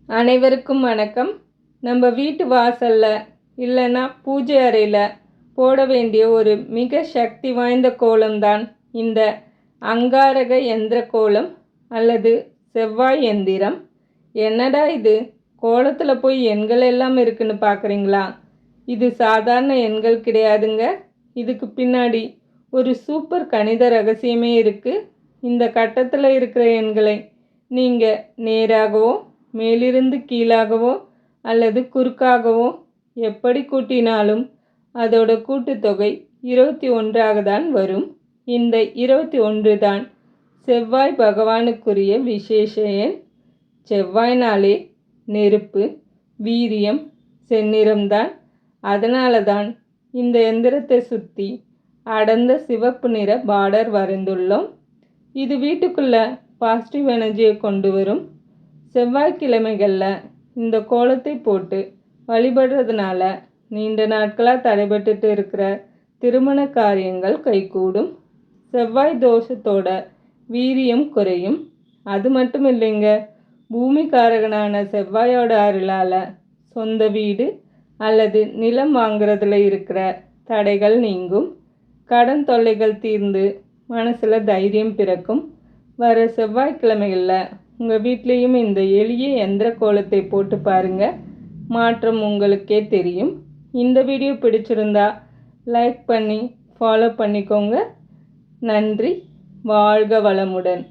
அனைவருக்கும் வணக்கம். நம்ம வீட்டு வாசல்ல இல்லைன்னா பூஜை அறையில் போட வேண்டிய ஒரு மிக சக்தி வாய்ந்த கோலம்தான் இந்த அங்காரக எந்திர கோலம் அல்லது செவ்வாய் எந்திரம். என்னடா இது, கோலத்தில் போய் எண்கள் எல்லாம் இருக்குன்னு பார்க்குறீங்களா? இது சாதாரண எண்கள் கிடையாதுங்க. இதுக்கு பின்னாடி ஒரு சூப்பர் கணித ரகசியமே இருக்குது. இந்த கட்டத்தில் இருக்கிற எண்களை நீங்கள் நேராகவோ மேலிருந்து கீழாகவோ அல்லது குறுக்காகவோ எப்படி கூட்டினாலும் அதோட கூட்டுத்தொகை 21 தான் வரும். இந்த 21 தான் செவ்வாய் பகவானுக்குரிய விசேஷ எண். செவ்வாய்னாலே நெருப்பு, வீரியம், செந்நிறம்தான். அதனால தான் இந்த எந்திரத்தை சுற்றி அடர்ந்த சிவப்பு நிற பார்டர் வரைந்துள்ளோம். இது வீட்டுக்குள்ள பாசிட்டிவ் எனர்ஜியை கொண்டு வரும். செவ்வாய்க்கிழமைகளில் இந்த கோலத்தை போட்டு வழிபடுறதுனால நீண்ட நாட்களாக தடைபட்டு இருக்கிற திருமண காரியங்கள் கைகூடும். செவ்வாய் தோஷத்தோட வீரியம் குறையும். அது மட்டும் இல்லைங்க, பூமிக்காரகனான செவ்வாயோட அருளால் சொந்த வீடு அல்லது நிலம் வாங்குறதுல இருக்கிற தடைகள் நீங்கும். கடன் தொல்லைகள் தீர்ந்து மனசில் தைரியம் பிறக்கும். வர செவ்வாய்க்கிழமைகளில் உங்கள் வீட்லேயும் இந்த எளிய எந்திர கோலத்தை போட்டு பாருங்கள். மாற்றம் உங்களுக்கே தெரியும். இந்த வீடியோ பிடிச்சிருந்தா லைக் பண்ணி ஃபாலோ பண்ணிக்கோங்க. நன்றி. வாழ்க வளமுடன்.